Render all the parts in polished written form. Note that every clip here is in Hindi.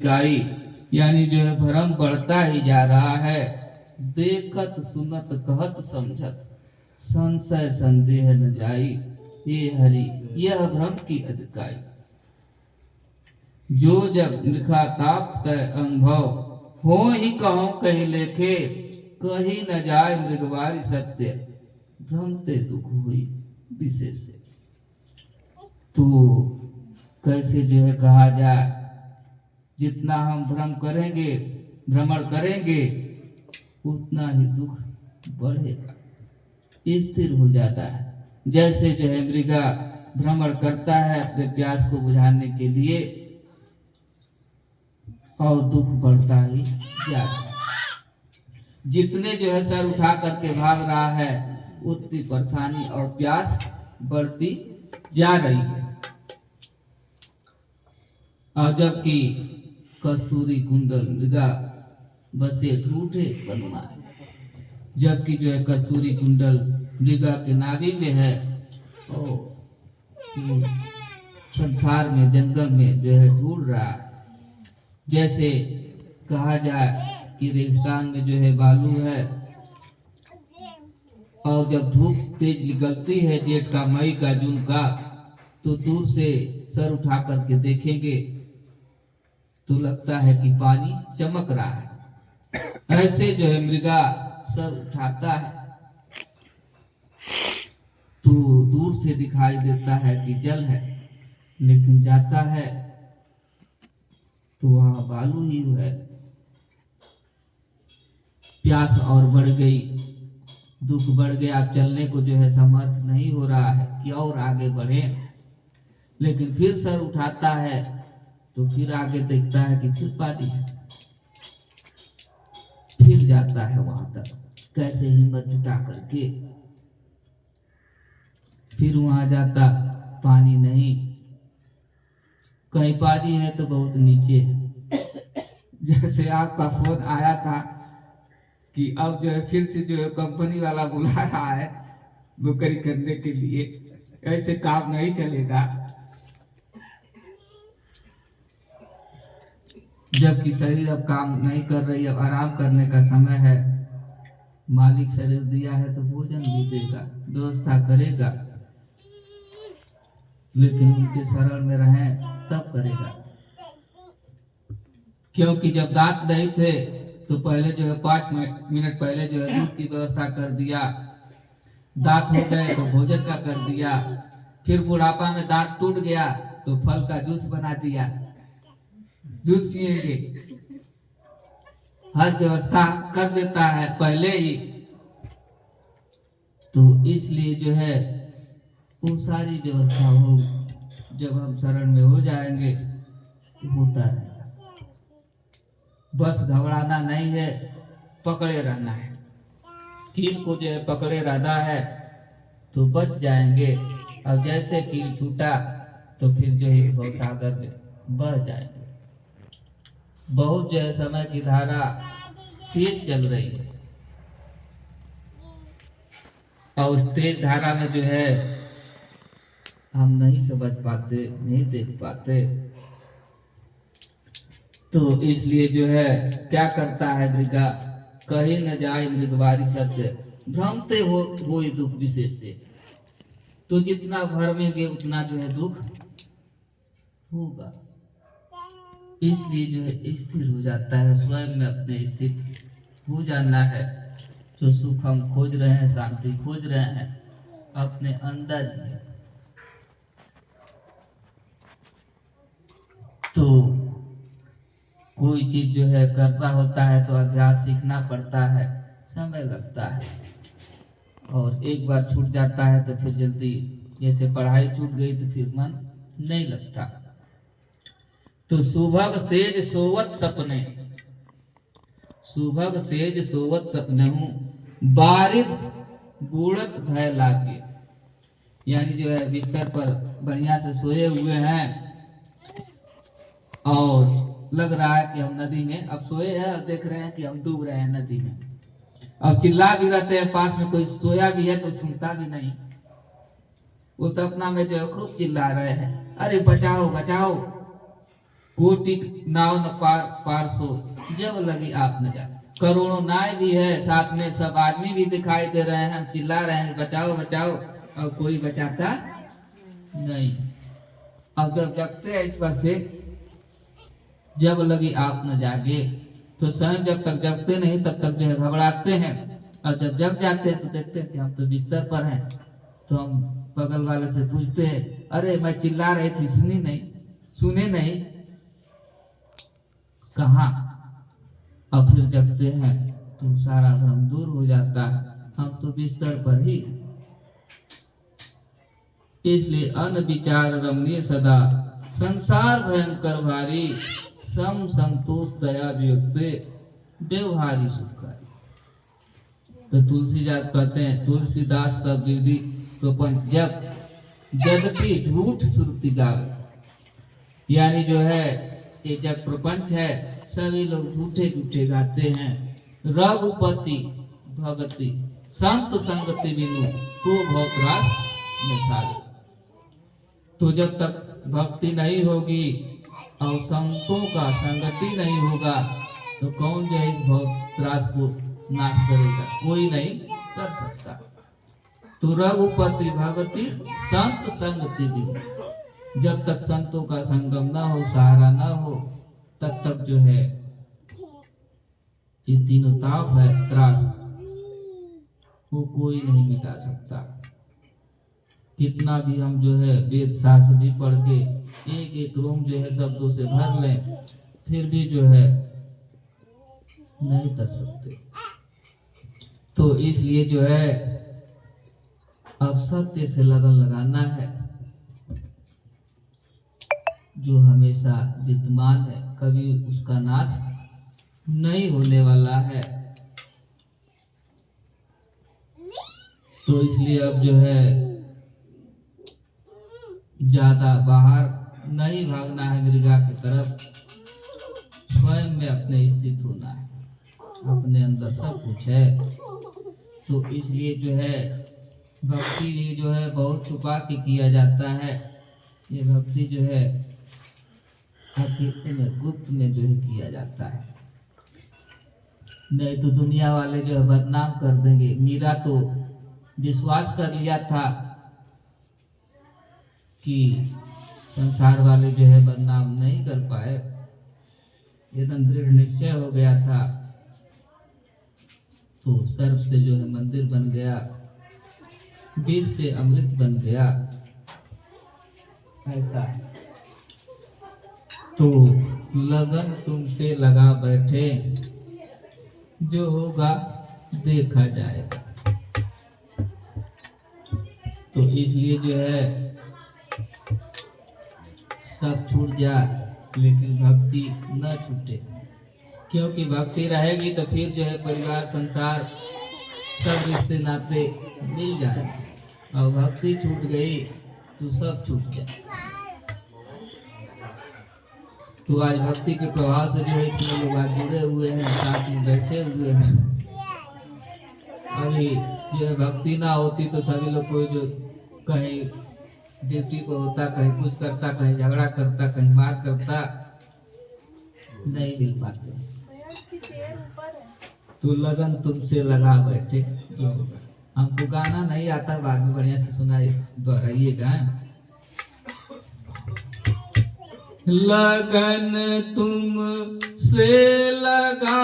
गाई यानी जो है भ्रम बढ़ता ही जा रहा है। देखत सुनत कहत समझत संशय संदेह न जाई, ये हरि यह भ्रम की अधिकाई। जो जब लिखा ताप तय अनुभव, हो ही कहो कहीं लेखे, कहीं न जाए मृगवारी सत्य, भ्रमते दुख हुई विशेष। तो कैसे जो है कहा जाए, जितना हम भ्रम करेंगे, भ्रमण करेंगे, उतना ही दुख बढ़ेगा, स्थिर हो जाता है। जैसे जो है मृगा भ्रमण करता है अपने प्यास को बुझाने के लिए, और दुख बढ़ता ही जाता है। जितने जो है सर उठा करके भाग रहा है, उतनी परेशानी और प्यास बढ़ती जा रही है। और जबकि कस्तूरी कुंडल मृगा बसे ठूठे बनवाए, जबकि जो है कस्तूरी कुंडल मृगा के नाभि में है, और संसार में जंगल में जो है ढूंढ रहा है। जैसे कहा जाए कि रेगिस्तान में जो है बालू है, और जब धूप तेज निकलती है जेठ का, मई का, जून का, तो दूर से सर उठा करके देखेंगे तो लगता है कि पानी चमक रहा है। ऐसे जो है मृगा सर उठाता है तो दूर से दिखाई देता है कि जल है, लेकिन जाता है तो वहां बालू ही है। प्यास और बढ़ गई, दुख बढ़ गया, चलने को जो है समर्थ नहीं हो रहा है कि और आगे बढ़े। लेकिन फिर सर उठाता है तो फिर आगे देखता है कि फिर पानी है, फिर जाता है वहां तक, कैसे हिम्मत जुटा करके। फिर वहां जाता, पानी नहीं, कहीं पानी है तो बहुत नीचे। जैसे आपका फोन आया था कि अब जो है फिर से जो है कंपनी वाला बुला रहा है नौकरी करने के लिए, ऐसे काम नहीं चलेगा। जबकि शरीर अब काम नहीं कर रही, अब आराम करने का समय है। मालिक शरीर दिया है तो भोजन भी देगा, व्यवस्था करेगा, लेकिन उनके शरण में रहें तब करेगा। क्योंकि जब दांत नहीं थे तो पहले जो है 5 मिनट पहले जो है दूध की व्यवस्था कर दिया, दांत हो गए तो भोजन का कर दिया, फिर बुढ़ापा में दांत टूट गया तो फल का जूस बना दिया, जूस पिएंगे, हर व्यवस्था कर देता है पहले ही। तो इसलिए जो है वो सारी व्यवस्था हो, जब हम शरण में हो जाएंगे तो होता है। बस घबराना नहीं है, पकड़े रहना है। कील को जो है पकड़े रहना है तो बच जाएंगे। अब जैसे कील छूटा तो फिर जो है भवसागर में बह जाएंगे। बहुत जो है समय की धारा तेज चल रही है, और उस तेज धारा में जो है हम नहीं समझ पाते, नहीं देख पाते। तो इसलिए जो है क्या करता है मृगा, कहीं न जाए मृगवारी सत्य, भ्रमते हो दुख विशेष से। तो जितना भरमेंगे उतना जो है दुख होगा। इसलिए जो है स्थिर हो जाता है, स्वयं में अपने स्थित हो जाना है। जो सुख हम खोज रहे हैं, शांति खोज रहे हैं, अपने अंदर ही है। तो कोई चीज जो है करना होता है तो अभ्यास सीखना पड़ता है, समय लगता है, और एक बार छूट जाता है तो फिर जल्दी, जैसे पढ़ाई छूट गई तो फिर मन नहीं लगता। तो सुभग सेज सोवत सपने, सुभग सेज सोवत सपने हूँ, बारिद बूढ़त भय लागे। यानी जो है बिस्तर पर बढ़िया से सोए हुए हैं और लग रहा है कि हम नदी में अब सोए हैं, और देख रहे हैं कि हम डूब रहे हैं नदी में। अब चिल्ला भी रहते हैं, पास में कोई सोया भी है तो सुनता भी नहीं। वो सपना में जो है खूब चिल्ला रहे हैं, अरे बचाओ बचाओ, कोटि नाव न पार सो, जब लगी आप न जा। करोड़ों नाव भी है साथ में, सब आदमी भी दिखाई दे रहे हैं, हम चिल्ला रहे हैं बचाओ बचाओ, और कोई बचाता नहीं। अब जब जगते हैं इस पर से, जब लगी आप न जागे, तो स्वयं जब तक जगते नहीं तब तक जो है घबराते हैं, और जब जग जाते हैं तो देखते हैं कि हम तो बिस्तर पर हैं। तो हम बगल वाले से पूछते हैं, अरे मैं चिल्ला रही थी सुने नहीं कहाँ। और फिर जगते हैं तो सारा भ्रम दूर हो जाता है, हम तो बिस्तर पर ही। इसलिए अन विचार रमणीय सदा, संसार भयंकर भारी, सम संतोष दया वियुक्ते, व्यवहारी सुखकारी। तो तुलसीदास कहते हैं, तुलसीदास सब विधि स्वपन जब, यद्यपि झूठ श्रुति गावे। यानी जो है ये जग प्रपंच है, सभी लोग झूठे झूठे गाते हैं। रघुपति भगति संत संगति बिनु, को भवत्रास न सारे। तो जब तक भक्ति नहीं होगी और संतों का संगति नहीं होगा, तो कौन जो है इस भवत्रास को नाश करेगा? कोई नहीं कर सकता। तो रघुपति भगति संत संगति भी, जब तक संतों का संगम न हो, सहारा न हो, तब तक जो है ये तीनों ताप है, त्रास, वो कोई नहीं मिटा सकता। कितना भी हम जो है वेद शास्त्र भी पढ़ के एक एक रोम जो है शब्दों से भर लें, फिर भी जो है नहीं कर सकते। तो इसलिए जो है अब सत्य से लगन लगाना है, जो हमेशा विद्यमान है, कभी उसका नाश नहीं होने वाला है। तो इसलिए अब जो है ज्यादा बाहर नहीं भागना है मृगा की तरफ, स्वयं में अपने स्थित होना है, अपने अंदर सब कुछ है। तो इसलिए जो है भक्ति ये जो है बहुत छुपा के किया जाता है। ये भक्ति जो है अकेले में गुप्त में जो है किया जाता है, नहीं तो दुनिया वाले जो है बदनाम कर देंगे। मीरा तो विश्वास कर लिया था कि संसार वाले जो है बदनाम नहीं कर पाए, एकदम दृढ़ निश्चय हो गया था। तो सर्प से जो है मंदिर बन गया, विष से अमृत बन गया, ऐसा। तो लगन तुमसे लगा बैठे, जो होगा देखा जाएगा। तो इसलिए जो है सब छूट जाए, लेकिन भक्ति न छूटे, क्योंकि भक्ति रहेगी तो फिर जो है परिवार संसार सब रिश्ते नाते मिल जाए, और भक्ति छूट गई तो सब छूट जाए। तो आज भक्ति के प्रभाव से जो है इतने लोग आज जुड़े हुए हैं, साथ में बैठे हुए हैं। अभी जो है भक्ति ना होती तो सभी लोग कोई जो कहीं ड्यूटी पर होता, कहीं कुछ करता, कहीं झगड़ा करता, कहीं मार करता, नहीं मिल पाते। तो लगन तुमसे लगा बैठे, जो होगा। हमको गाना नहीं आता, बाद में बढ़िया से सुनाइए, दोहराइएगा। लगन तुम से लगा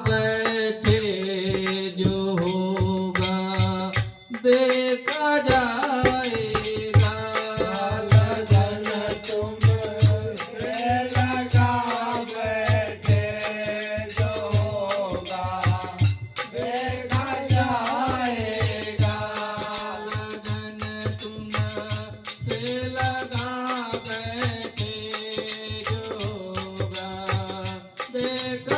बैठे, जो होगा देखा जाएगा। लगन तुम से लगा बैठे, जो होगा देखा जाएगा। लगन तुम से लगा बैठे, जो होगा देखा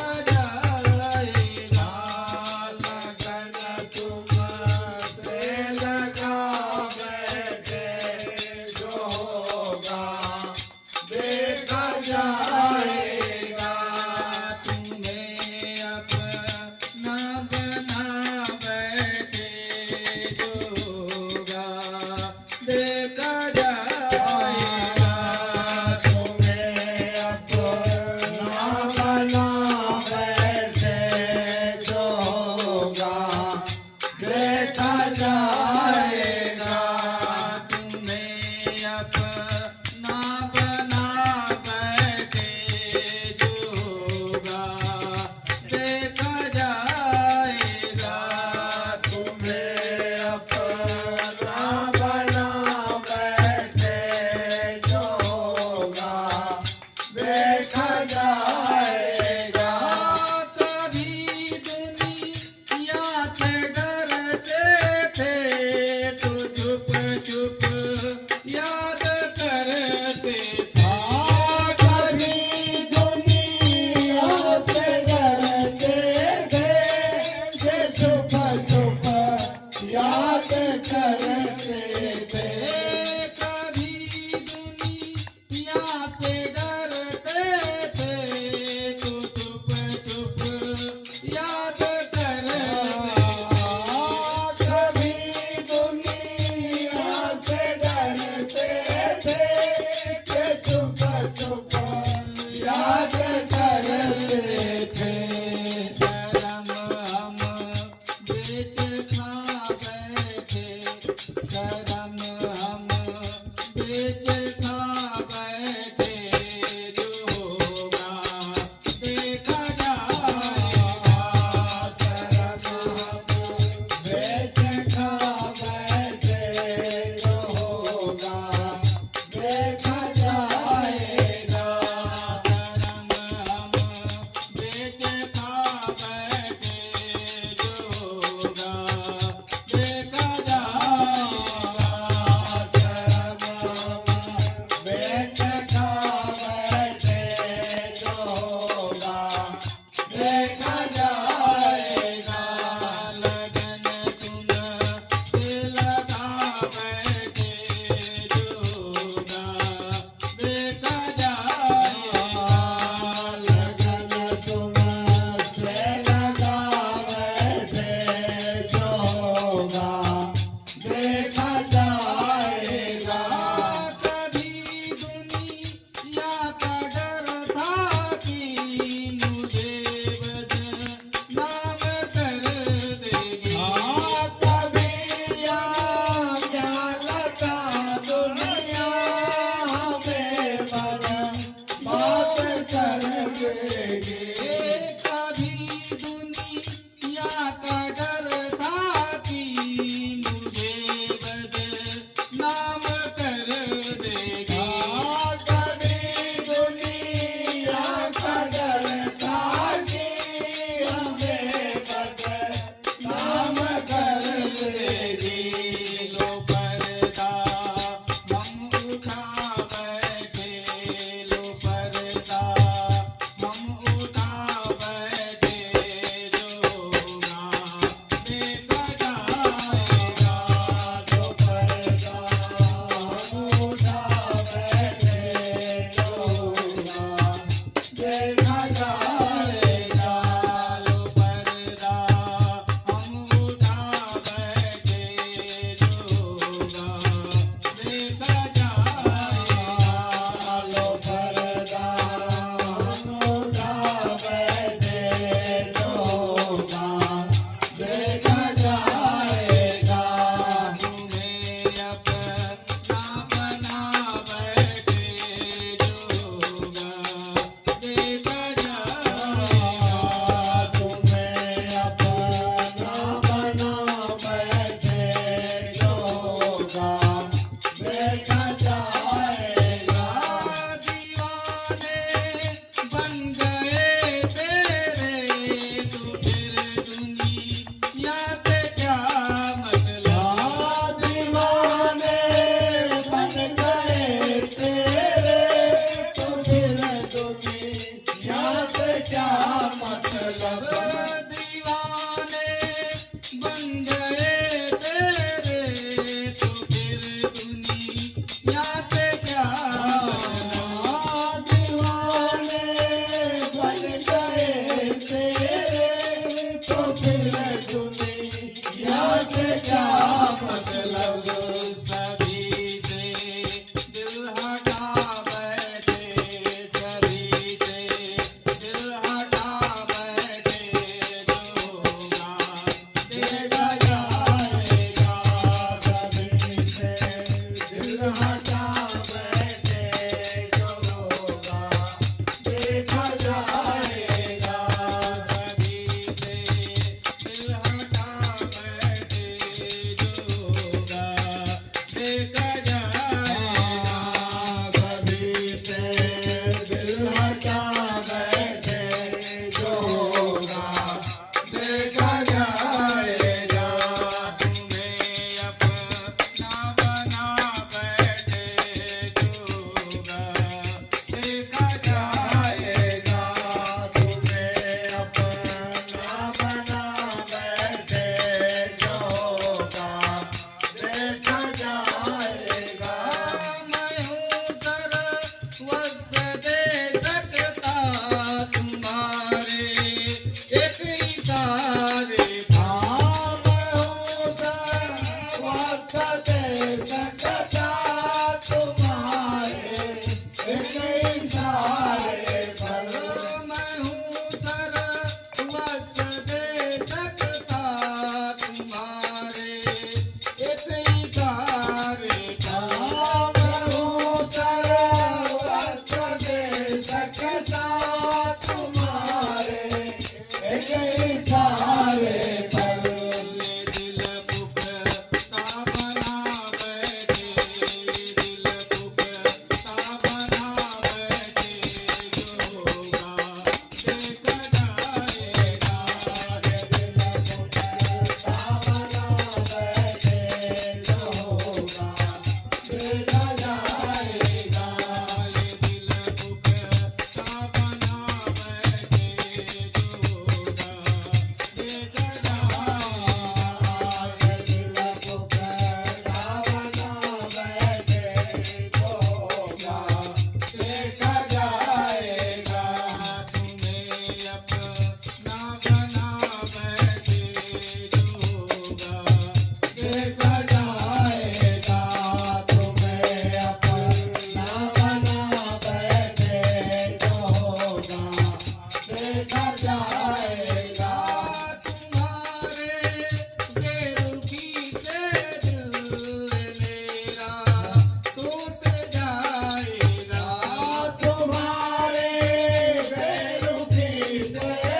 से